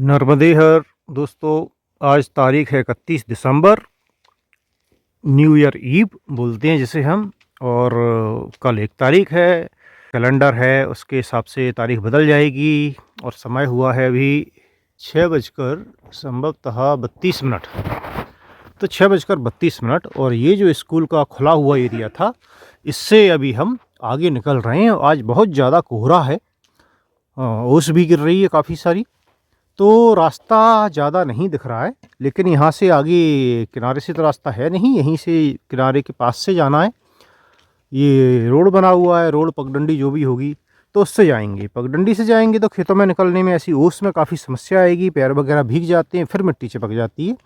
नर्मदे हर दोस्तों। आज तारीख है 31 दिसंबर। न्यू ईयर ईव बोलते हैं जिसे हम। और कल 1 तारीख है। कैलेंडर है उसके हिसाब से तारीख बदल जाएगी। और समय हुआ है अभी 6 बजकर संभवतः 32 मिनट। तो 6 बजकर 32 मिनट। और ये जो स्कूल का खुला हुआ एरिया था, इससे अभी हम आगे निकल रहे हैं। आज बहुत ज़्यादा कोहरा है, ओस भी गिर रही है काफ़ी सारी। तो रास्ता ज़्यादा नहीं दिख रहा है, लेकिन यहाँ से आगे किनारे से तो रास्ता है नहीं, यहीं से किनारे के पास से जाना है। ये रोड बना हुआ है, रोड पगडंडी जो भी होगी तो उससे जाएंगे। पगडंडी से जाएंगे तो खेतों में निकलने में ऐसी ओस में काफ़ी समस्या आएगी, पैर वगैरह भीग जाते हैं, फिर मिट्टी चिपक जाती है।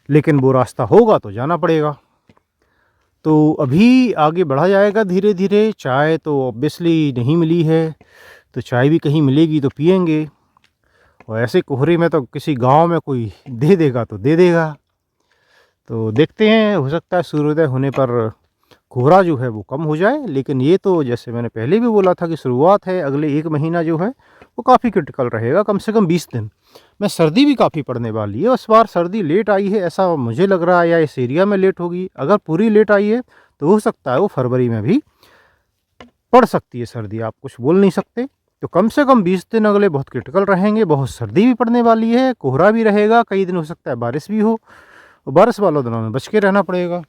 लेकिन वो रास्ता होगा तो जाना पड़ेगा। तो अभी आगे बढ़ा जाएगा धीरे धीरे। चाय तो ऑब्वियसली नहीं मिली है, तो चाय भी कहीं मिलेगी तो पियेंगे। और ऐसे कोहरे में तो किसी गांव में कोई दे देगा तो दे देगा। तो देखते हैं, हो सकता है सूर्योदय होने पर कोहरा जो है वो कम हो जाए। लेकिन ये तो जैसे मैंने पहले भी बोला था कि शुरुआत है, अगले 1 महीना जो है वो काफ़ी क्रिटिकल रहेगा, कम से कम 20 दिन में। सर्दी भी काफ़ी पड़ने वाली है। इस बार सर्दी लेट आई है ऐसा मुझे लग रहा है, या इस एरिया में लेट होगी। अगर पूरी लेट आई है तो हो सकता है वो फरवरी में भी पड़ सकती है सर्दी, आप कुछ बोल नहीं सकते। तो कम से कम 20 दिन अगले बहुत क्रिटिकल रहेंगे। बहुत सर्दी भी पड़ने वाली है, कोहरा भी रहेगा, कई दिन हो सकता है बारिश भी हो। और बारिश वालों दिनों में बच के रहना पड़ेगा।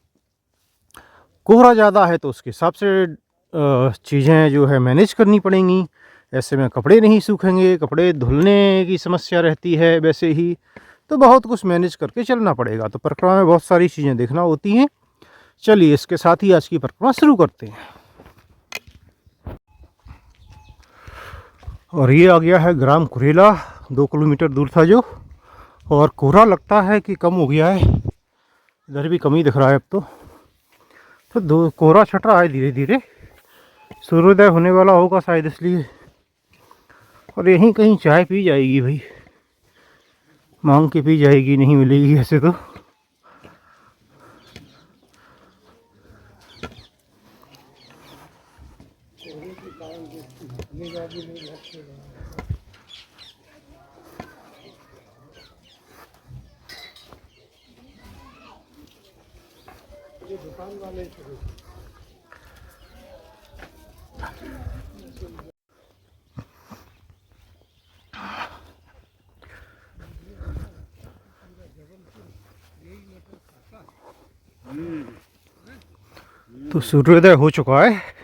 कोहरा ज़्यादा है तो उसके हिसाब से चीज़ें जो है मैनेज करनी पड़ेंगी। ऐसे में कपड़े नहीं सूखेंगे, कपड़े धुलने की समस्या रहती है वैसे ही। तो बहुत कुछ मैनेज करके चलना पड़ेगा। तो परिक्रमा में बहुत सारी चीज़ें देखना होती हैं। चलिए इसके साथ ही आज की परिक्रमा शुरू करते हैं। और ये आ गया है ग्राम कुरेला, 2 किलोमीटर दूर था जो। और कोहरा लगता है कि कम हो गया है, इधर भी कम ही दिख रहा है अब तो दो कोहरा छट रहा है धीरे धीरे। सूर्योदय होने वाला होगा शायद इसलिए। और यहीं कहीं चाय पी जाएगी भाई, मांग के पी जाएगी, नहीं मिलेगी ऐसे तो। दुकान वाले तो सूर्योदय हो चुका है।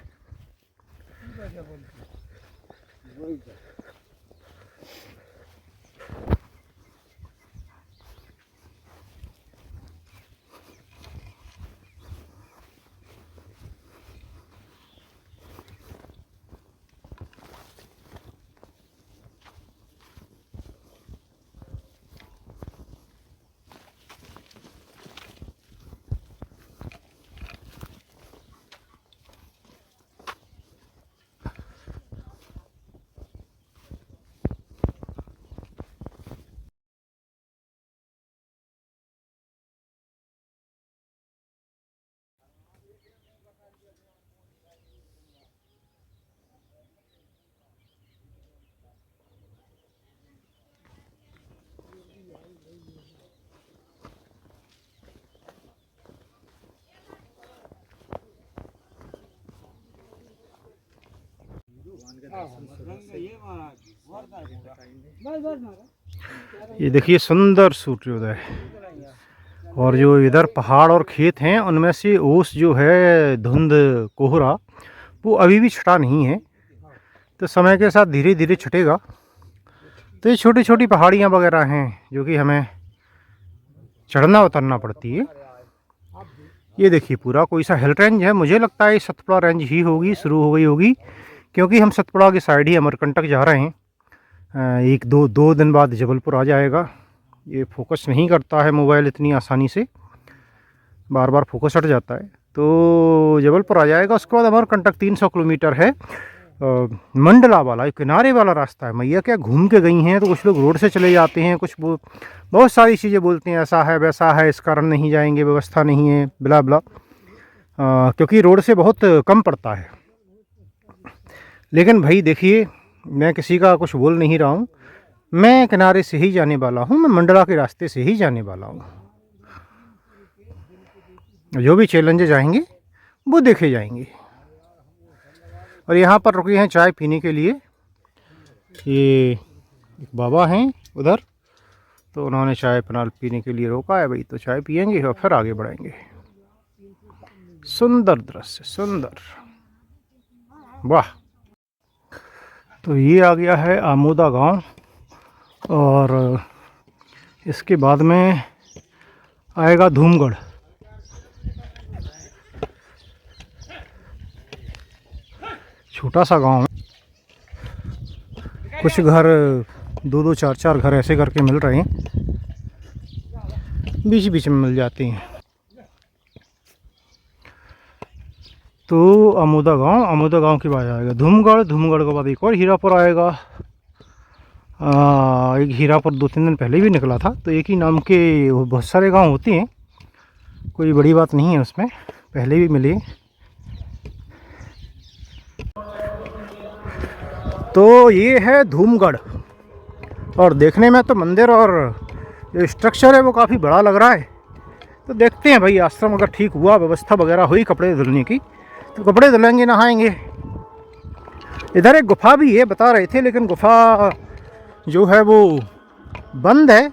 ये देखिए सुंदर सूर्योदय। और जो इधर पहाड़ और खेत हैं उनमें से ओस जो है, धुंध, कोहरा, वो अभी भी छटा नहीं है। तो समय के साथ धीरे धीरे छटेगा। तो ये छोटी छोटी पहाड़ियाँ वगैरह हैं जो कि हमें चढ़ना उतरना पड़ती है। ये देखिए पूरा कोई सा हिल रेंज है, मुझे लगता है सतपुड़ा रेंज ही होगी, शुरू हो गई होगी, क्योंकि हम सतपुड़ा के साइड ही अमरकंटक जा रहे हैं। एक दो दिन बाद जबलपुर आ जाएगा। ये फोकस नहीं करता है मोबाइल इतनी आसानी से, बार बार फोकस हट जाता है। तो जबलपुर आ जाएगा, उसके बाद अमरकंटक 300 किलोमीटर है। मंडला वाला किनारे वाला रास्ता है। मैया क्या घूम के गई हैं, तो कुछ लोग रोड से चले जाते हैं, कुछ बहुत सारी चीज़ें बोलते हैं, ऐसा है वैसा है, इस कारण नहीं जाएंगे, व्यवस्था नहीं है, बिला बिला, क्योंकि रोड से बहुत कम पड़ता है। लेकिन भाई देखिए, मैं किसी का कुछ बोल नहीं रहा हूँ, मैं किनारे से ही जाने वाला हूँ, मैं मंडला के रास्ते से ही जाने वाला हूँ। जो भी चैलेंजेस आएंगे वो देखे जाएंगे। और यहाँ पर रुके हैं चाय पीने के लिए। ये एक बाबा हैं उधर, तो उन्होंने चाय पीने के लिए रोका है भाई, तो चाय पियेंगे और फिर आगे बढ़ेंगे। सुंदर दृश्य, सुंदर, वाह। तो ये आ गया है आमोदा गांव, और इसके बाद में आएगा धूमगढ़। छोटा सा गांव है, कुछ घर 2-2 4-4 घर ऐसे करके मिल रहे हैं, बीच बीच में मिल जाते हैं। तो आमोदा गांव के बाद आएगा धूमगढ़, धूमगढ़ के बाद एक और हीरापुर आएगा। एक हीरापुर 2-3 दिन पहले भी निकला था। तो एक ही नाम के बहुत सारे गांव होते हैं, कोई बड़ी बात नहीं है उसमें, पहले भी मिले। तो ये है धूमगढ़, और देखने में तो मंदिर और जो स्ट्रक्चर है वो काफ़ी बड़ा लग रहा है। तो देखते हैं भाई, आश्रम अगर ठीक हुआ, व्यवस्था वगैरह हुई कपड़े धुलने की, तो कपड़े धुलेंगे, नहाएंगे। इधर एक गुफा भी है बता रहे थे, लेकिन गुफा जो है वो बंद है,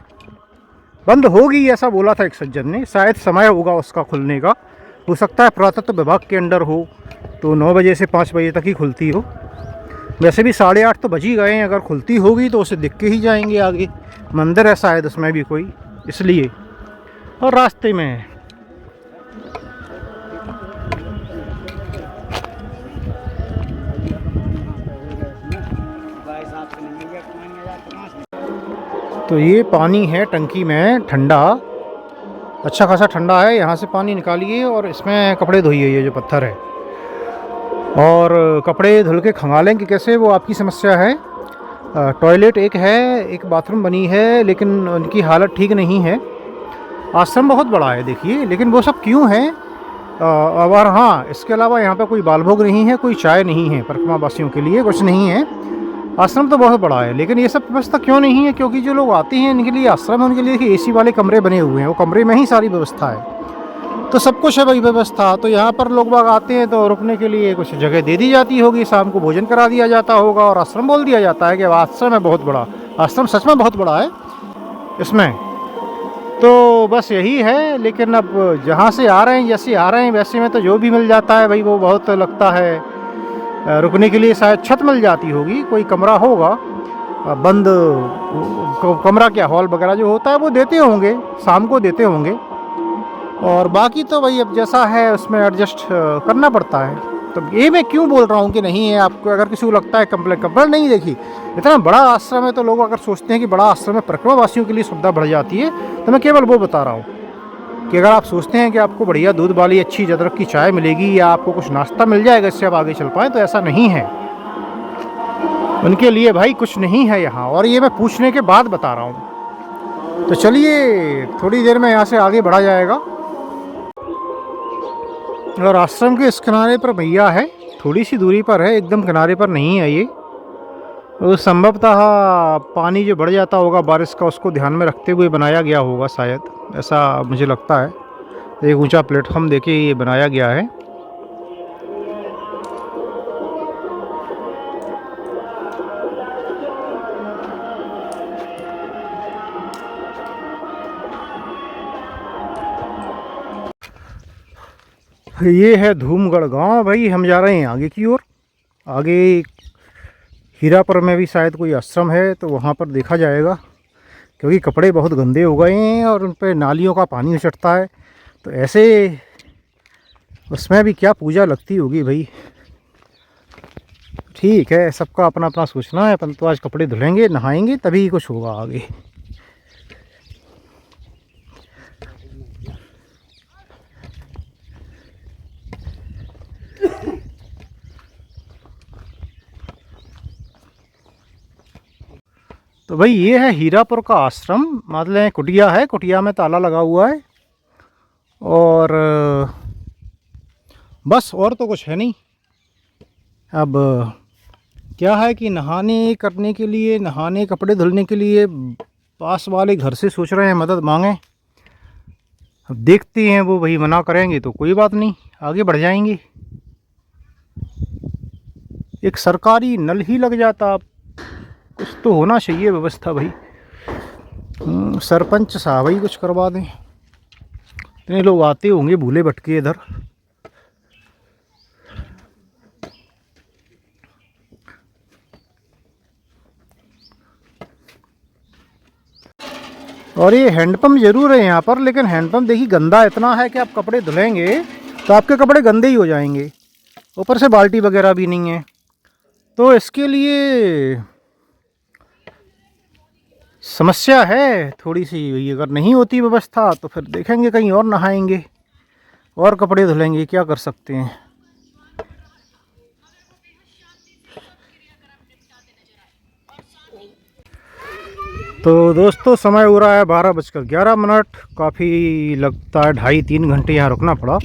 बंद होगी ऐसा बोला था एक सज्जन ने। शायद समय होगा उसका खुलने का, हो सकता है पुरातत्व विभाग के अंडर हो, तो 9 बजे से 5 बजे तक ही खुलती हो। वैसे भी 8:30 तो बज ही गए हैं, अगर खुलती होगी तो उसे देख के ही जाएंगे आगे। मंदिर है शायद उसमें भी कोई, इसलिए। और रास्ते में है। तो ये पानी है टंकी में, ठंडा, अच्छा खासा ठंडा है। यहाँ से पानी निकालिए और इसमें कपड़े धोइए, ये जो पत्थर है। और कपड़े धुल के खंगालेंगे कैसे, वो आपकी समस्या है। टॉयलेट एक है, एक बाथरूम बनी है, लेकिन उनकी हालत ठीक नहीं है। आश्रम बहुत बड़ा है देखिए, लेकिन वो सब क्यों है। और हाँ, इसके अलावा यहाँ पे कोई बालभोग नहीं है, कोई चाय नहीं है, परिक्रमा वासियों के लिए कुछ नहीं है। आश्रम तो बहुत बड़ा है, लेकिन ये सब व्यवस्था क्यों नहीं है, क्योंकि जो लोग आते हैं इनके लिए आश्रम है, उनके लिए एसी वाले कमरे बने हुए हैं, वो कमरे में ही सारी व्यवस्था है। तो सब कुछ है भाई व्यवस्था। तो यहाँ पर लोग बाग आते हैं तो रुकने के लिए कुछ जगह दे दी जाती होगी, शाम को भोजन करा दिया जाता होगा, और आश्रम बोल दिया जाता है कि आश्रम है बहुत बड़ा। आश्रम सच में बहुत बड़ा है इसमें। तो बस यही है। लेकिन अब जहाँ से आ रहे हैं, जैसे आ रहे हैं वैसे में तो जो भी मिल जाता है भाई, वो बहुत लगता है। रुकने के लिए शायद छत मिल जाती होगी, कोई कमरा होगा बंद, कमरा क्या, हॉल वगैरह जो होता है वो देते होंगे, शाम को देते होंगे। और बाकी तो भाई अब जैसा है उसमें एडजस्ट करना पड़ता है। तो ये मैं क्यों बोल रहा हूँ कि नहीं है, आपको अगर किसी को लगता है कंप्लेंट नहीं, देखी इतना बड़ा आश्रम है तो लोग अगर सोचते हैं कि बड़ा आश्रम है, परिक्रमा वासियों के लिए सुविधा बढ़ जाती है, तो मैं केवल वो बता रहा हूँ कि अगर आप सोचते हैं कि आपको बढ़िया दूध वाली अच्छी अदरक की चाय मिलेगी या आपको कुछ नाश्ता मिल जाएगा इससे आप आगे चल पाएँ, तो ऐसा नहीं है। उनके लिए भाई कुछ नहीं है यहाँ, और ये मैं पूछने के बाद बता रहा हूँ। तो चलिए थोड़ी देर में यहाँ से आगे बढ़ा जाएगा। और आश्रम के इस किनारे पर भैया है, थोड़ी सी दूरी पर है, एकदम किनारे पर नहीं है ये। तो संभवतः पानी जो बढ़ जाता होगा बारिश का, उसको ध्यान में रखते हुए बनाया गया होगा शायद, ऐसा मुझे लगता है। एक ऊंचा प्लेटफॉर्म देके ये बनाया गया है। ये है धूमगढ़ गांव भाई। हम जा रहे हैं आगे की ओर। आगे हीरापुर में भी शायद कोई आश्रम है, तो वहाँ पर देखा जाएगा, क्योंकि कपड़े बहुत गंदे हो गए हैं और उन पर नालियों का पानी उछटता है। तो ऐसे उसमें भी क्या पूजा लगती होगी भाई। ठीक है, सबका अपना अपना सोचना है। अपन तो आज कपड़े धुलेंगे, नहाएंगे, तभी कुछ होगा आगे। तो भाई ये है हीरापुर का आश्रम, मतलब कुटिया है, कुटिया में ताला लगा हुआ है। और बस और तो कुछ है नहीं। अब क्या है कि नहाने करने के लिए, नहाने कपड़े धुलने के लिए पास वाले घर से सोच रहे हैं मदद मांगें। अब देखते हैं, वो वही मना करेंगे तो कोई बात नहीं, आगे बढ़ जाएंगे। एक सरकारी नल ही लग जाता, कुछ तो होना चाहिए व्यवस्था भाई। सरपंच साहब ही कुछ करवा दें। इतने लोग आते होंगे भूले भटके इधर। और ये हैंडपम्प जरूर है यहाँ पर, लेकिन हैंडपम्प देखिए गंदा इतना है कि आप कपड़े धुलेंगे तो आपके कपड़े गंदे ही हो जाएंगे। ऊपर से बाल्टी वगैरह भी नहीं है, तो इसके लिए समस्या है थोड़ी सी। अगर नहीं होती व्यवस्था तो फिर देखेंगे कहीं और नहाएंगे और कपड़े धुलेंगे, क्या कर सकते हैं। तो दोस्तों समय हो रहा है 12:11। काफ़ी लगता है 2.5-3 घंटे यहाँ रुकना पड़ा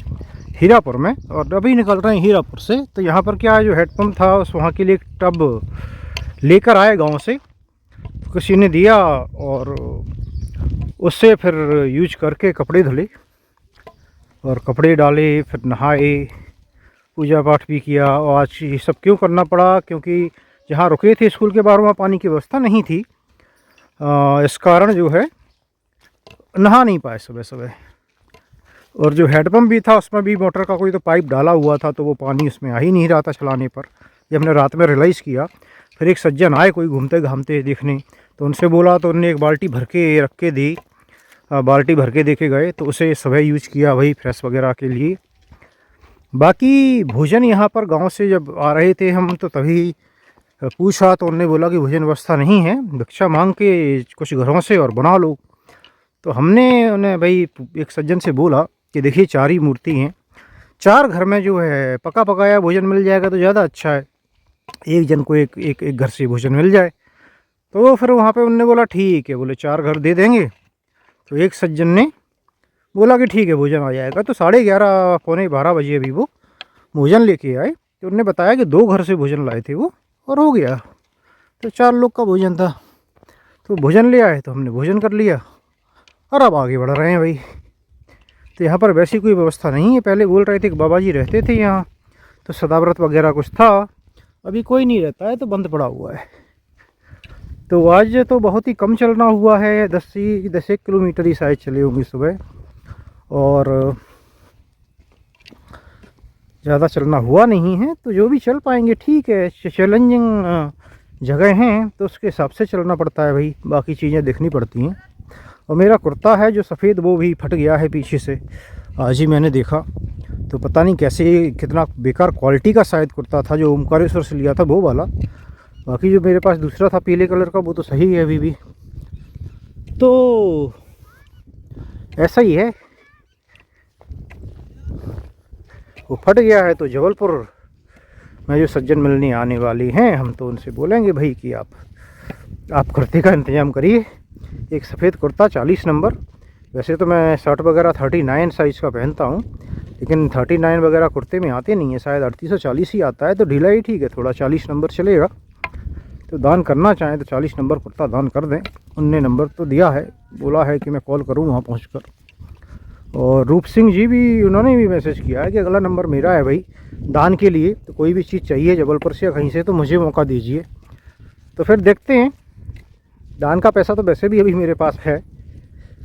हीरापुर में, और अभी निकल रहे हैं हीरापुर से। तो यहाँ पर क्या है, जो हेडपम्प था उस वहाँ के लिए एक टब लेकर आए गांव से, तो किसी ने दिया और उससे फिर यूज करके कपड़े धुले और कपड़े डाले, फिर नहाए, पूजा पाठ भी किया। और आज ये सब क्यों करना पड़ा, क्योंकि जहाँ रुके थे स्कूल के बाहर वहाँ पानी की व्यवस्था नहीं थी। इस कारण जो है नहा नहीं पाए सुबह सुबह। और जो हेडपम्प भी था उसमें भी मोटर का कोई तो पाइप डाला हुआ था, तो वो पानी उसमें आ ही नहीं रहा था चलाने पर। ये हमने रात में रियलाइज़ किया। फिर एक सज्जन आए कोई घूमते घामते देखने, तो उनसे बोला तो उन्होंने एक बाल्टी भर के रख के दी। बाल्टी भर के देके गए तो उसे सुबह यूज किया वही फ्रेश वगैरह के लिए। बाकी भोजन यहाँ पर गांव से जब आ रहे थे हम तो तभी पूछा, तो उन्होंने बोला कि भोजन व्यवस्था नहीं है, भिक्षा मांग के कुछ घरों से और बना लो। तो हमने उन्हें भाई एक सज्जन से बोला कि देखिए 4 ही मूर्ति हैं, 4 घर में जो है पका पकाया भोजन मिल जाएगा तो ज़्यादा अच्छा है, एक जन को एक घर से भोजन मिल जाए। तो फिर वहाँ पे उनने बोला ठीक है, बोले 4 घर दे देंगे। तो एक सज्जन ने बोला कि ठीक है भोजन आ जाएगा। तो 11:30 पौने 12 बजे अभी वो भोजन लेके आए। तो उन्होंने बताया कि 2 घर से भोजन लाए थे वो, और हो गया। तो 4 लोग का भोजन था, तो भोजन ले आए तो हमने भोजन कर लिया और अब आगे बढ़ रहे हैं भाई। तो यहाँ पर वैसी कोई व्यवस्था नहीं है। पहले बोल रहे थे कि बाबा जी रहते थे यहाँ, तो सदाव्रत वगैरह कुछ था, अभी कोई नहीं रहता है, तो बंद पड़ा हुआ है। तो आज तो बहुत ही कम चलना हुआ है, 10 किलोमीटर ही शायद चले होंगे सुबह, और ज़्यादा चलना हुआ नहीं है। तो जो भी चल पाएंगे ठीक है, चैलेंजिंग जगह हैं तो उसके हिसाब से चलना पड़ता है भाई, बाकी चीज़ें देखनी पड़ती हैं। और मेरा कुर्ता है जो सफ़ेद वो भी फट गया है पीछे से, आज ही मैंने देखा। तो पता नहीं कैसे, कितना बेकार क्वालिटी का शायद कुर्ता था जो ओमकारेश्वर से लिया था वो वाला। बाकी जो मेरे पास दूसरा था पीले कलर का वो तो सही है अभी भी। तो ऐसा ही है, वो फट गया है। तो जबलपुर में जो सज्जन मिलने आने वाले हैं हम, तो उनसे बोलेंगे भाई कि आप कुर्ते का इंतज़ाम करिए। एक सफ़ेद कुर्ता 40 नंबर, वैसे तो मैं शर्ट वगैरह 39 साइज़ का पहनता हूँ, लेकिन 39 वगैरह कुर्ते में आते नहीं है, शायद 38 और 40 ही आता है। तो ढीला ही ठीक है, थोड़ा 40 नंबर चलेगा। तो दान करना चाहें तो 40 नंबर कुर्ता दान कर दें। उनने नंबर तो दिया है, बोला है कि मैं कॉल करूँ वहाँ पहुँच। और रूप सिंह जी भी, उन्होंने भी मैसेज किया है कि अगला नंबर मेरा है भाई दान के लिए, तो कोई भी चीज़ चाहिए जबलपुर से या कहीं से तो मुझे मौका दीजिए। तो फिर देखते हैं। दान का पैसा तो वैसे भी अभी मेरे पास है,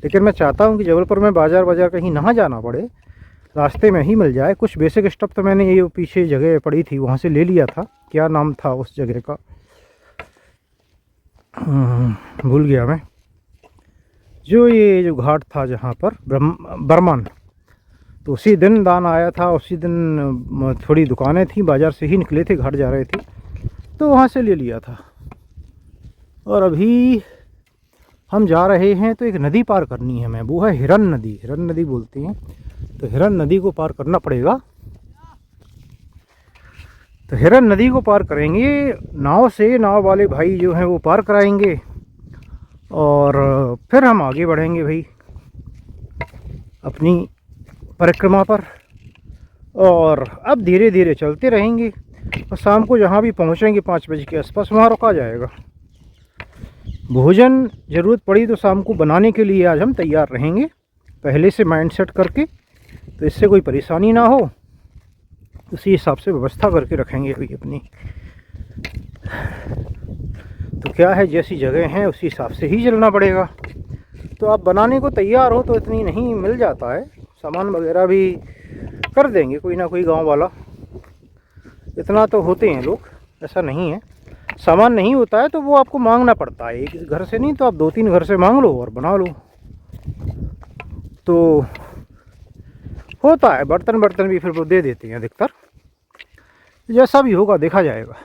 लेकिन मैं चाहता हूँ कि जबलपुर में बाज़ार कहीं ना जाना पड़े, रास्ते में ही मिल जाए। कुछ बेसिक स्टफ तो मैंने ये पीछे जगह पड़ी थी वहाँ से ले लिया था, क्या नाम था उस जगह का भूल गया मैं। जो घाट था जहाँ पर बर्मन, तो उसी दिन दान आया था। उसी दिन थोड़ी दुकानें थी, बाज़ार से ही निकले थे, घाट जा रहे थे, तो वहाँ से ले लिया था। और अभी हम जा रहे हैं तो एक नदी पार करनी है हमें, वो है हिरन नदी बोलते हैं। तो हिरन नदी को पार करना पड़ेगा। तो हिरन नदी को पार करेंगे नाव से, नाव वाले भाई जो हैं वो पार कराएंगे, और फिर हम आगे बढ़ेंगे भाई अपनी परिक्रमा पर। और अब धीरे धीरे चलते रहेंगे। और शाम को जहाँ भी पहुँचेंगे 5 बजे के आसपास वहाँ रुका जाएगा। भोजन ज़रूरत पड़ी तो शाम को बनाने के लिए आज हम तैयार रहेंगे, पहले से माइंड सेट करके, तो इससे कोई परेशानी ना हो, उसी हिसाब से व्यवस्था करके रखेंगे अभी अपनी। तो क्या है, जैसी जगह हैं उसी हिसाब से ही चलना पड़ेगा। तो आप बनाने को तैयार हो तो इतनी नहीं, मिल जाता है सामान वगैरह भी कर देंगे कोई ना कोई गांव वाला, इतना तो होते हैं लोग, ऐसा नहीं है। सामान नहीं होता है तो वो आपको मांगना पड़ता है, एक घर से नहीं तो आप 2-3 घर से मांग लो और बना लो। तो होता है, बर्तन भी फिर वो दे देते हैं अधिकतर, जैसा भी होगा देखा जाएगा।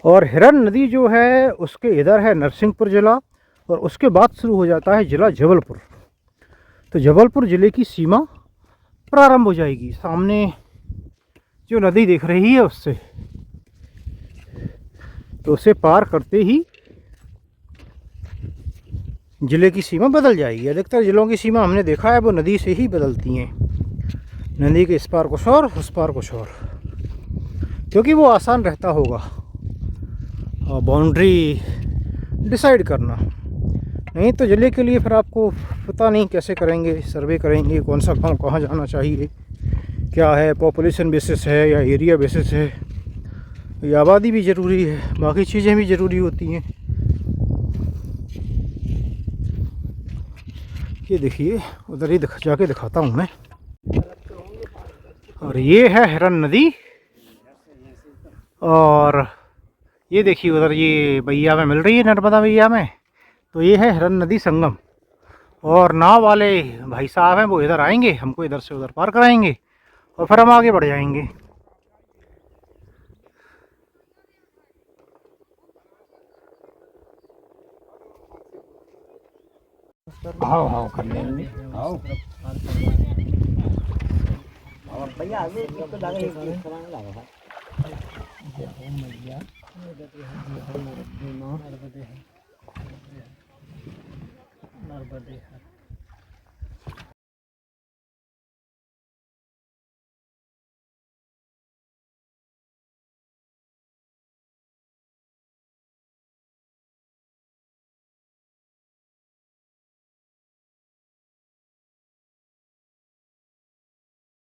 और हिरन नदी जो है उसके इधर है नरसिंहपुर ज़िला, और उसके बाद शुरू हो जाता है ज़िला जबलपुर। तो जबलपुर ज़िले की सीमा प्रारंभ हो जाएगी, सामने जो नदी दिख रही है उससे, तो उसे पार करते ही ज़िले की सीमा बदल जाएगी। अधिकतर ज़िलों की सीमा हमने देखा है वो नदी से ही बदलती हैं, नदी के इस पार कुछ और उस पार कुछ और, क्योंकि वो आसान रहता होगा बाउंड्री डिसाइड करना। नहीं तो ज़िले के लिए फिर आपको पता नहीं कैसे करेंगे, सर्वे करेंगे कौन सा गांव कहाँ जाना चाहिए, क्या है, पॉपुलेशन बेसिस है या एरिया बेसिस है, या आबादी भी ज़रूरी है, बाकी चीज़ें भी ज़रूरी होती हैं। ये देखिए उधर ही जाके दिखाता हूँ मैं। और ये है हिरन नदी, और ये देखिए उधर ये बैया में मिल रही है, नर्मदा बैया में, तो ये है हिरन नदी संगम। और नाव वाले भाई साहब हैं वो इधर आएंगे, हमको इधर से उधर पार कराएंगे और फिर हम आगे बढ़ जाएंगे। आओ आओ कर लेंगे, आओ। और भैया आगे तो लगे लगा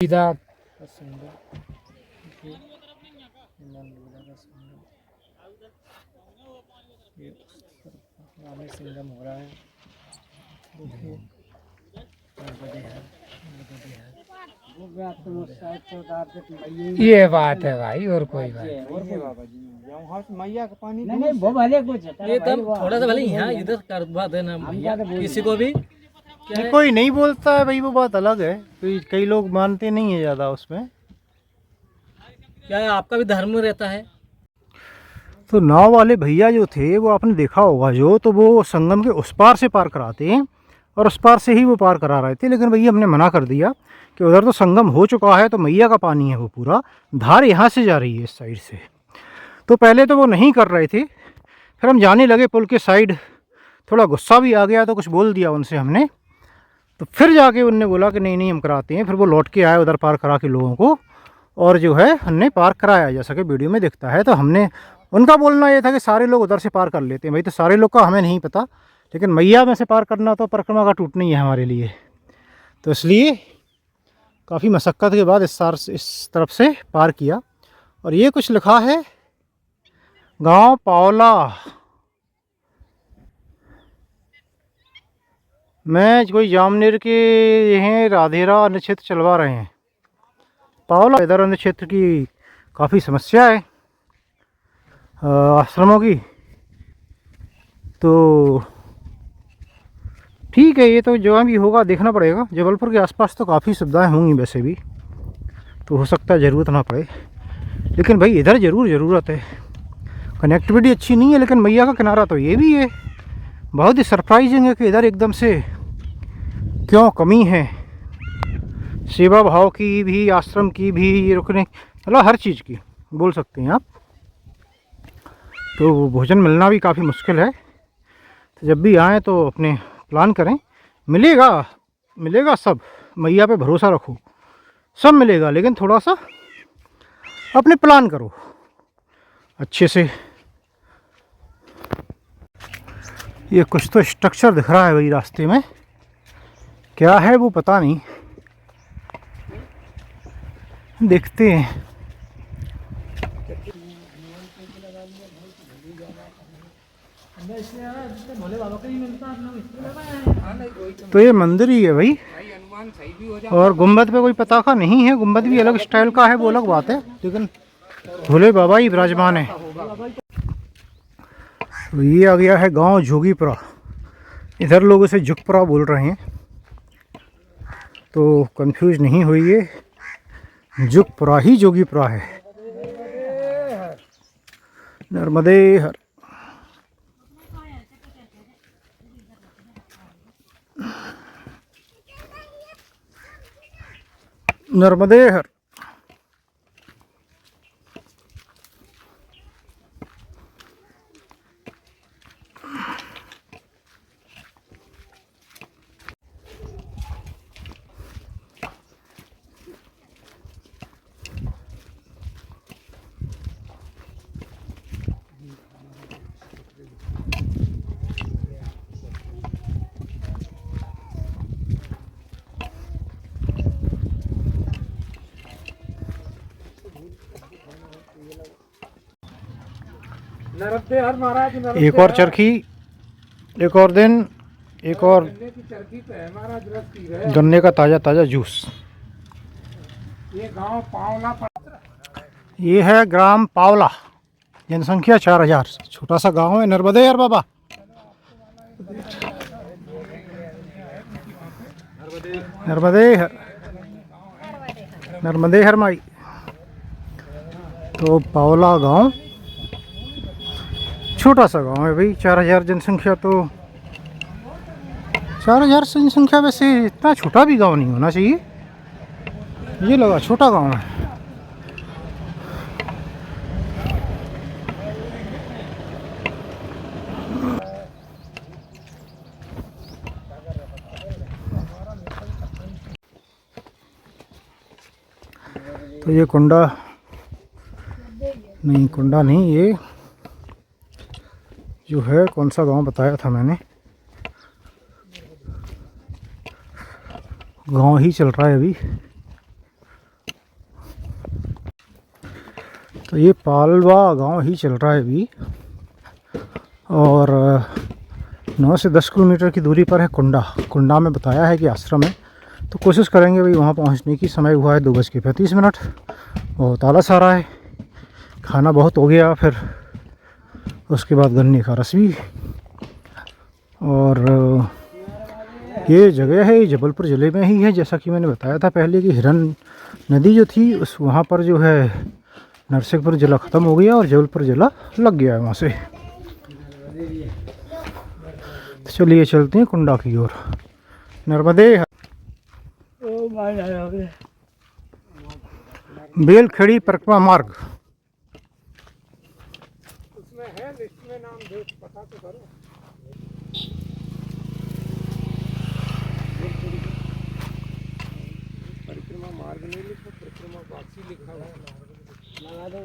सीधा संगम हो रहा है, ये बात है भाई, और कोई बात मैया का पानी नहीं, वो भले कुछ ये तब थोड़ा सा भले यहाँ इधर करवा देना भैया, किसी को भी कोई नहीं बोलता है भाई, वो बात अलग है, कई लोग मानते नहीं है ज़्यादा उसमें, क्या है आपका भी धर्म रहता है। तो नाव वाले भैया जो थे वो आपने देखा होगा जो, तो वो संगम के उस पार से पार कराते हैं और उस पार से ही वो पार करा रहे थे, लेकिन भैया हमने मना कर दिया कि उधर तो संगम हो चुका है, तो मैया का पानी है वो पूरा, धार यहाँ से जा रही है इस साइड से। तो पहले तो वो नहीं कर रहे थे, फिर हम जाने लगे पुल के साइड, थोड़ा गुस्सा भी आ गया तो कुछ बोल दिया उनसे हमने, तो फिर जाके उनने बोला कि नहीं नहीं हम कराते हैं, फिर वो लौट के आए उधर पार करा के लोगों को, और जो है हमने पार कराया, जैसा कि वीडियो में दिखता है। तो हमने, उनका बोलना ये था कि सारे लोग उधर से पार कर लेते हैं, भाई तो सारे लोग का हमें नहीं पता, लेकिन मैया में से पार करना तो परिक्रमा का टूटना ही है हमारे लिए, तो इसलिए काफ़ी मशक्क़त के बाद इस तरफ से पार किया। और ये कुछ लिखा है गांव पावला, मैं कोई जामनेर के हैं, राधेरा अन्य क्षेत्र चलवा रहे हैं, पावला इधर अन्य क्षेत्र की काफ़ी समस्या है आश्रमों की, तो ठीक है, ये तो जो भी होगा देखना पड़ेगा। जबलपुर के आसपास तो काफ़ी सुविधाएं होंगी वैसे भी, तो हो सकता है ज़रूरत ना पड़े, लेकिन भाई इधर ज़रूरत है, कनेक्टिविटी अच्छी नहीं है, लेकिन मैया का किनारा तो ये भी है। बहुत ही सरप्राइजिंग है कि इधर एकदम से क्यों कमी है, सेवा भाव की भी, आश्रम की भी, रुकने, मतलब हर चीज़ की बोल सकते हैं आप। तो भोजन मिलना भी काफ़ी मुश्किल है। तो जब भी आएँ तो अपने प्लान करें, मिलेगा मिलेगा सब, मैया पे भरोसा रखो, सब मिलेगा, लेकिन थोड़ा सा अपने प्लान करो अच्छे से। ये कुछ तो स्ट्रक्चर दिख रहा है भाई रास्ते में, क्या है वो पता नहीं, देखते हैं। तो ये मंदिर ही है भाई, और गुम्बद पे कोई पताका नहीं है, गुम्बद भी अलग स्टाइल का है, वो अलग बात है, लेकिन भोले बाबा ही विराजमान है। तो ये आ गया है गांव जोगीपुरा, इधर लोग इसे जुगपुरा बोल रहे हैं, तो कंफ्यूज नहीं होइए, जुगपुरा ही जोगीपुरा है। नर्मदे हर। नर्मदे हर। एक और चरखी, एक और दिन, एक और गन्ने का ताज़ा ताज़ा जूस। ये गांव पावला, ये है ग्राम पावला, जनसंख्या 4000, छोटा सा गांव है। नर्मदे यार बाबा, नर्मदे हर, नर्मदे हर माई। तो पावला गांव छोटा सा गांव है भाई, 4000 जनसंख्या, तो 4000 जनसंख्या वैसे इतना छोटा भी गांव नहीं होना चाहिए, ये लगा छोटा गांव है। तो ये कुंडा नहीं, कुंडा नहीं, ये जो है कौन सा गांव बताया था मैंने, गांव ही चल रहा है अभी। तो ये पालवा गांव ही चल रहा है अभी, और 9 से 10 किलोमीटर की दूरी पर है कुंडा। कुंडा में बताया है कि आश्रम है, तो कोशिश करेंगे भाई वहाँ पहुँचने की। समय हुआ है 2:35, बहुत आलस आ रहा है, खाना बहुत हो गया, फिर उसके बाद गन्ने का रस भी। और ये जगह है, ये जबलपुर ज़िले में ही है, जैसा कि मैंने बताया था पहले कि हिरन नदी जो थी उस वहाँ पर जो है नरसिंहपुर ज़िला ख़त्म हो गया और जबलपुर ज़िला लग गया है वहाँ से। तो चलिए चलते हैं कुंडा की ओर। नर्मदे बेलखेड़ी परिक्रमा मार्ग, उसमें है लिस्ट में नाम, देख पता तो करो। परिक्रमा मार्ग नहीं लिखा, परिक्रमा वापसी लिखा हुआ, लगा दो।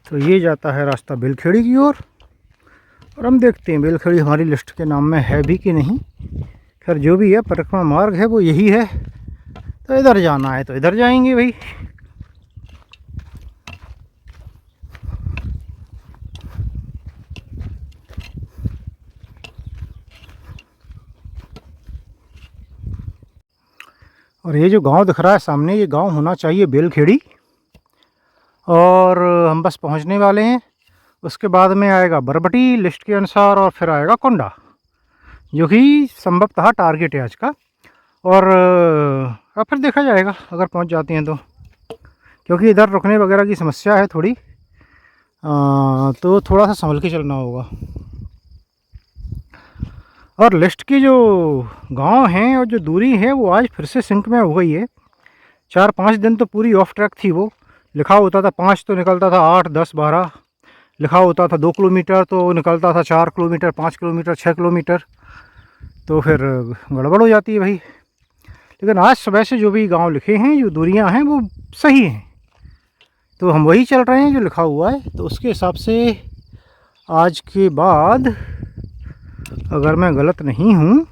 तो ये जाता है रास्ता बेलखेड़ी की ओर, और हम देखते हैं बेलखेड़ी हमारी लिस्ट के नाम में है भी कि नहीं। खैर जो भी है, परिक्रमा मार्ग है वो यही है, तो इधर जाना है तो इधर जाएंगे भाई। और ये जो गांव दिख रहा है सामने, ये गांव होना चाहिए बेलखेड़ी, और हम बस पहुंचने वाले हैं। उसके बाद में आएगा बरबटी लिस्ट के अनुसार, और फिर आएगा कुंडा, जो कि संभवतः टारगेट है आज का। और अब फिर देखा जाएगा अगर पहुंच जाते हैं तो, क्योंकि इधर रुकने वगैरह की समस्या है थोड़ी, तो थोड़ा सा संभल के चलना होगा। और लिस्ट की जो गांव हैं और जो दूरी है वो आज फिर से सिंक में हो गई है। 4-5 दिन तो पूरी ऑफ ट्रैक थी वो, लिखा होता था 5 तो निकलता था 8, 10, 12। लिखा होता था 2 किलोमीटर तो निकलता था 4 किलोमीटर, 5 किलोमीटर, 6 किलोमीटर। तो फिर गड़बड़ हो जाती है भाई। लेकिन आज सुबह से जो भी गांव लिखे हैं, जो दूरियां हैं वो सही हैं, तो हम वही चल रहे हैं जो लिखा हुआ है। तो उसके हिसाब से आज के बाद अगर मैं गलत नहीं हूँ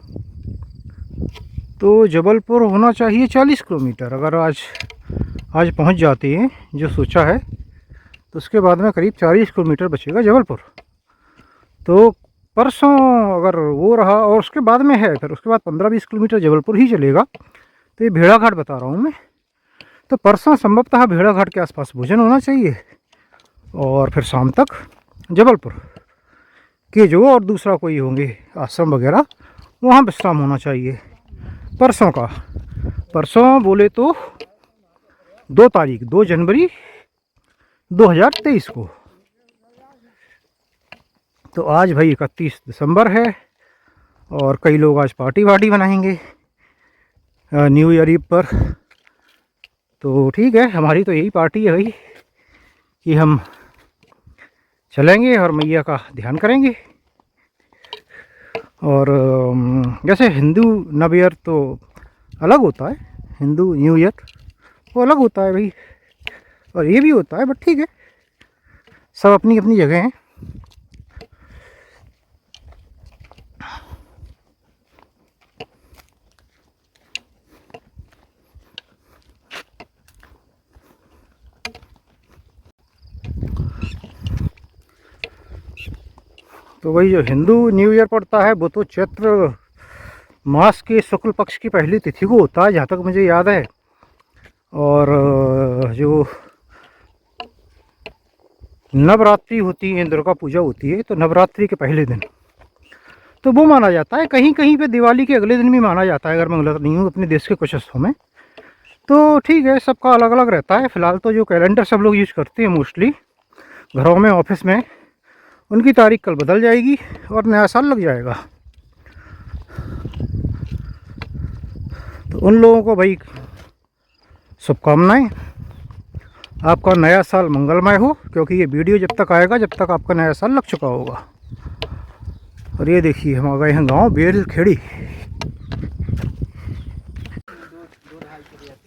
तो जबलपुर होना चाहिए 40 किलोमीटर। अगर आज पहुँच जाते हैं जो सोचा है, तो उसके बाद में करीब 40 किलोमीटर बचेगा जबलपुर। तो परसों अगर वो रहा, और उसके बाद में है फिर उसके बाद 15-20 किलोमीटर जबलपुर ही चलेगा। तो ये भेड़ाघाट बता रहा हूँ मैं। तो परसों संभवतः भेड़ाघाट के आसपास भोजन होना चाहिए, और फिर शाम तक जबलपुर के जो और दूसरा कोई होंगे आश्रम वगैरह, वहाँ विश्राम होना चाहिए परसों का। परसों बोले तो 2 तारीख 2 जनवरी 2023 को। तो आज भाई 31 दिसंबर है, और कई लोग आज पार्टी वार्टी बनाएंगे न्यू ईयर ईव पर। तो ठीक है, हमारी तो यही पार्टी है भाई कि हम चलेंगे और मैया का ध्यान करेंगे। और जैसे हिंदू नव ईयर तो अलग होता है, हिंदू न्यू ईयर वो अलग होता है भाई, और ये भी होता है, बट ठीक है, सब अपनी अपनी जगह हैं। तो वही जो हिंदू न्यू ईयर पड़ता है वो तो चैत्र मास के शुक्ल पक्ष की पहली तिथि को होता है, जहाँ तक मुझे याद है। और जो नवरात्रि होती है, दुर्गा पूजा होती है, तो नवरात्रि के पहले दिन तो वो माना जाता है। कहीं कहीं पे दिवाली के अगले दिन भी माना जाता है, अगर मैं गलत नहीं हूँ, अपने देश के कुछ हिस्सों में। तो ठीक है, सबका अलग अलग रहता है। फ़िलहाल तो जो कैलेंडर सब लोग यूज़ करते हैं मोस्टली घरों में, ऑफिस में, उनकी तारीख कल बदल जाएगी और नया साल लग जाएगा। तो उन लोगों को भाई शुभकामनाएं, आपका नया साल मंगलमय हो, क्योंकि ये वीडियो जब तक आएगा जब तक आपका नया साल लग चुका होगा। और ये देखिए हम आ गए हैं गाँव बेलखेड़ी।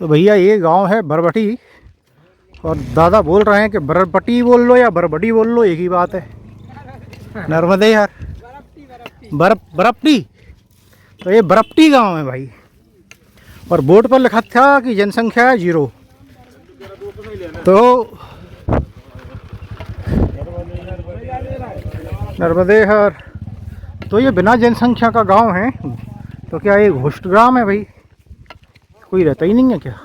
तो भैया ये गांव है बरबटी, और दादा बोल रहे हैं कि बरबटी बोल लो या बरबटी बोल लो, एक ही बात है। नर्मदे यार, बरपटी। तो ये बरपटी गांव है भाई, और बोर्ड पर लिखा था कि जनसंख्या है 0। तो नर्मदे हर, तो ये बिना जनसंख्या का गांव है। तो क्या ये घोष्ट ग्राम है भाई, कोई रहता ही नहीं है क्या?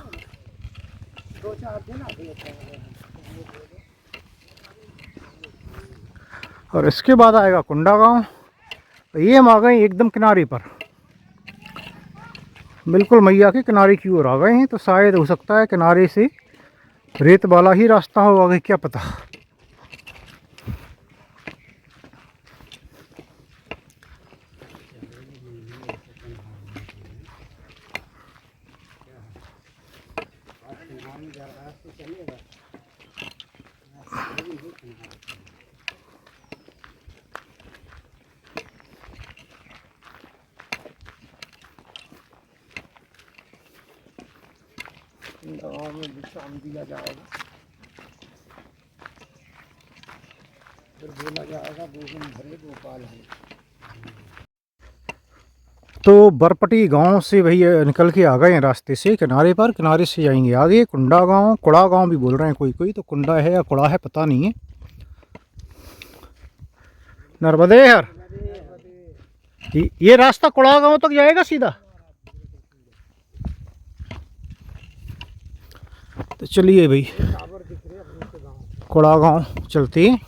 और इसके बाद आएगा कुंडा गांव। तो ये हम आ गए एकदम किनारे पर, बिल्कुल मैया के किनारे की ओर आ गए हैं। तो शायद हो सकता है किनारे से रेत वाला ही रास्ता हो, आगे क्या पता। गाँव में विश्राम दिया जाएगा, फिर बोला जाएगा गोविंद भरे गोपाल है। तो बरपटी गांव से भैया निकल के आ गए हैं रास्ते से किनारे पर। किनारे से जाएंगे आगे कुंडा गांव, कुड़ा गांव भी बोल रहे हैं कोई कोई, तो कुंडा है या कुड़ा है पता नहीं है। नर्मदे यार, ये रास्ता कुड़ा गांव तक जाएगा सीधा। तो चलिए भाई कुड़ा गांव चलते हैं।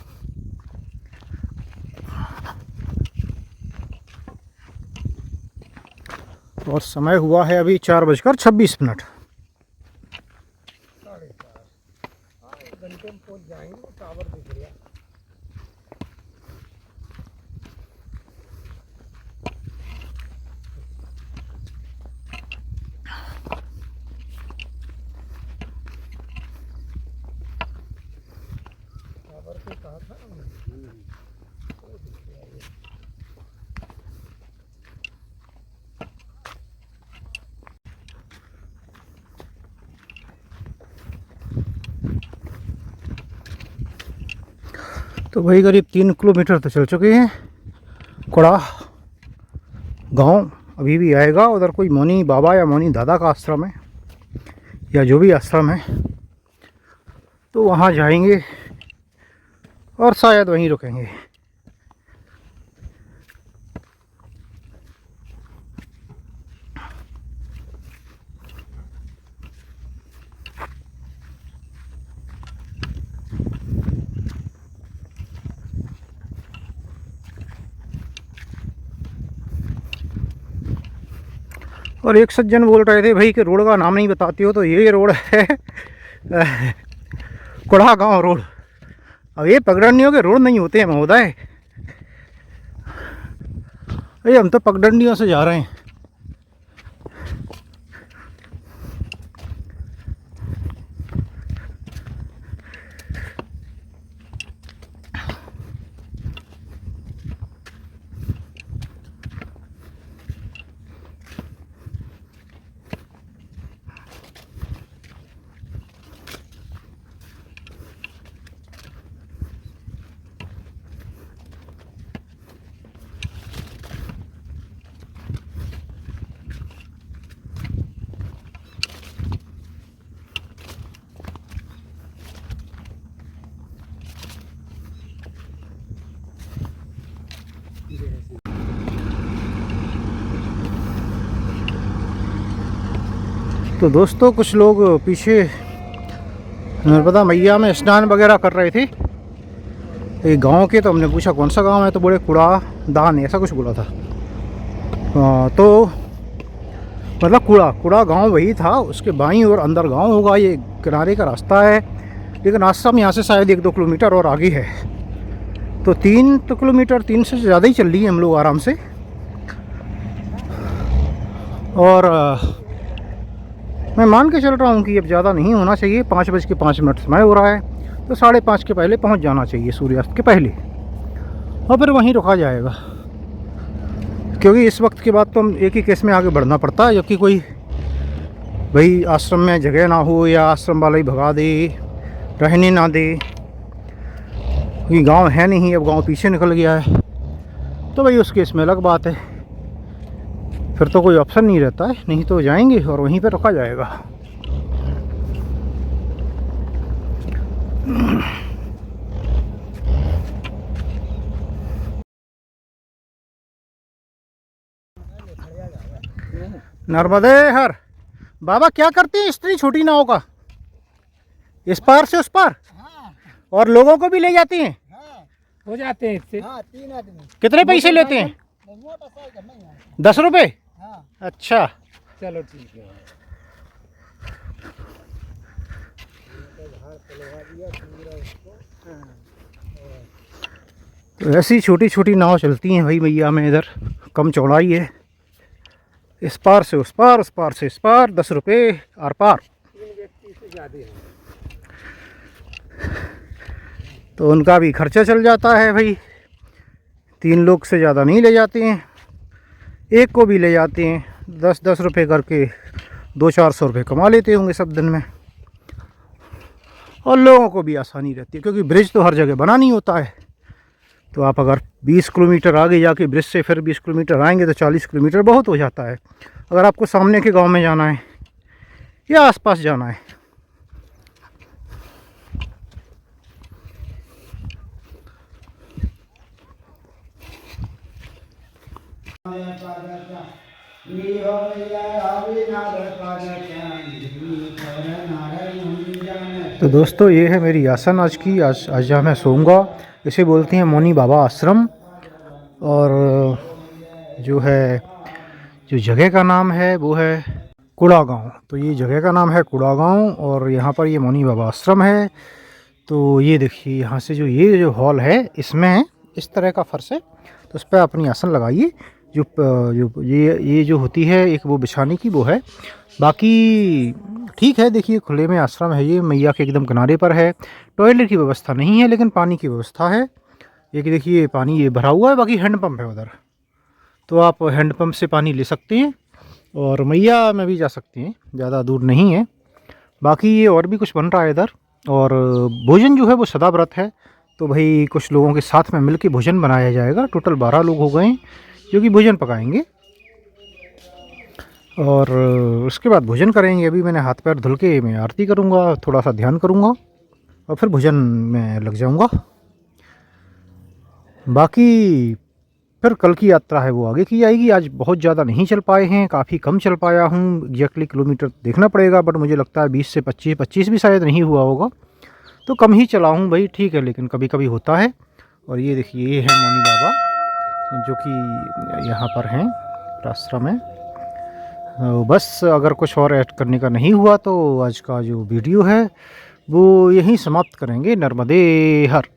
और समय हुआ है अभी 4:26। घंटे में पहुंच जाएंगे, टावर दिख रहा है। तो भाई करीब 3 किलोमीटर तो चल चुके हैं। कुड़ा गांव अभी भी आएगा। उधर कोई मौनी बाबा या मौनी दादा का आश्रम है या जो भी आश्रम है, तो वहाँ जाएंगे और शायद वहीं रुकेंगे। और एक सज्जन बोल रहे थे भाई कि रोड का नाम नहीं बताते हो, तो ये रोड है कुड़ा गांव रोड। अब ये पगडंडियों के रोड नहीं होते हैं महोदय, अरे हम तो पगडंडियों से जा रहे हैं। तो दोस्तों कुछ लोग पीछे नर्मदा मैया में स्नान वगैरह कर रहे थे एक गांव के। तो हमने पूछा कौन सा गांव है, तो बोले कुड़ा दान ऐसा कुछ बोला था। तो मतलब कुड़ा गांव वही था, उसके बाईं और अंदर गांव होगा। ये किनारे का रास्ता है, लेकिन आश्रम यहाँ से शायद 1-2 किलोमीटर और आगे है। तो 3 किलोमीटर 3 से ज़्यादा ही चल रही है हम लोग आराम से। और मैं मान के चल रहा हूँ कि अब ज़्यादा नहीं होना चाहिए। 5:05 समय हो रहा है, तो 5:30 के पहले पहुँच जाना चाहिए, सूर्यास्त के पहले, और फिर वहीं रुका जाएगा। क्योंकि इस वक्त के बाद तो हम एक ही केस में आगे बढ़ना पड़ता है, जबकि कोई भाई आश्रम में जगह ना हो या आश्रम वाला ही भगा दे, रहने ना दे। क्योंकि गांव है नहीं, अब गांव पीछे निकल गया है, तो भाई उस केस में अलग बात है। फिर तो कोई ऑप्शन नहीं रहता है, नहीं तो जाएंगे और वहीं पर रुका जाएगा। नर्मदे हर बाबा क्या करती हैं स्त्री छोटी नाव का, इस पार से उस पार? और लोगों को भी ले जाती हैं? हो जाते हैं इससे। 3 आदमी। कितने पैसे लेते हैं? 10 रुपये? अच्छा चलो ठीक है। तो ऐसी छोटी छोटी नाव चलती हैं भाई मैया में। इधर कम चौड़ाई है, इस पार से उस पार, उस पार से इस पार, 10 रुपये आर पार। 3 व्यक्ति से ज़्यादा है। तो उनका भी खर्चा चल जाता है भाई। 3 लोग से ज़्यादा नहीं ले जाते हैं, एक को भी ले जाते हैं 10-10 रुपये करके 200-400 रुपये कमा लेते होंगे सब दिन में। और लोगों को भी आसानी रहती है, क्योंकि ब्रिज तो हर जगह बना नहीं होता है। तो आप अगर 20 किलोमीटर आगे जाके ब्रिज से फिर 20 किलोमीटर आएंगे तो 40 किलोमीटर बहुत हो जाता है, अगर आपको सामने के गांव में जाना है या आसपास जाना है। तो दोस्तों ये है मेरी आसन आज की। आज जहाँ मैं सोऊंगा, इसे बोलते हैं मौनी बाबा आश्रम। और जो है, जो जगह का नाम है वो है कुड़ा गांव। तो ये जगह का नाम है कुड़ा गांव, और यहाँ पर ये मौनी बाबा आश्रम है। तो ये देखिए यहाँ से ये जो हॉल है, इसमें इस तरह का फर्श है, तो उस पर अपनी आसन लगाइए। जो ये जो होती है एक वो बिछाने की वो है। बाकी ठीक है, देखिए खुले में आश्रम है, ये मैया के एकदम किनारे पर है। टॉयलेट की व्यवस्था नहीं है, लेकिन पानी की व्यवस्था है। एक देखिए पानी ये भरा हुआ है, बाकी हैंडपम्प है उधर, तो आप हैंडपम्प से पानी ले सकते हैं। और मैया में भी जा सकते हैं, ज़्यादा दूर नहीं है। बाकी ये और भी कुछ बन रहा है इधर। और भोजन जो है वो सदा व्रत है, तो भाई कुछ लोगों के साथ में मिलके भोजन बनाया जाएगा। टोटल 12 लोग हो गए जो कि भोजन पकाएंगे और उसके बाद भोजन करेंगे। अभी मैंने हाथ पैर धुल के मैं आरती करूँगा, थोड़ा सा ध्यान करूँगा और फिर भोजन में लग जाऊँगा। बाकी फिर कल की यात्रा है वो आगे की जाएगी। आज बहुत ज़्यादा नहीं चल पाए हैं, काफ़ी कम चल पाया हूँ। एग्जैक्टली किलोमीटर देखना पड़ेगा, बट मुझे लगता है 20 से 25 भी शायद नहीं हुआ होगा, तो कम ही चला हूँ भाई, ठीक है। लेकिन कभी कभी होता है। और ये देखिए, ये है मौनी बाबा जो कि यहाँ पर हैं आश्रम में। बस अगर कुछ और ऐड करने का नहीं हुआ तो आज का जो वीडियो है वो यहीं समाप्त करेंगे। नर्मदे हर।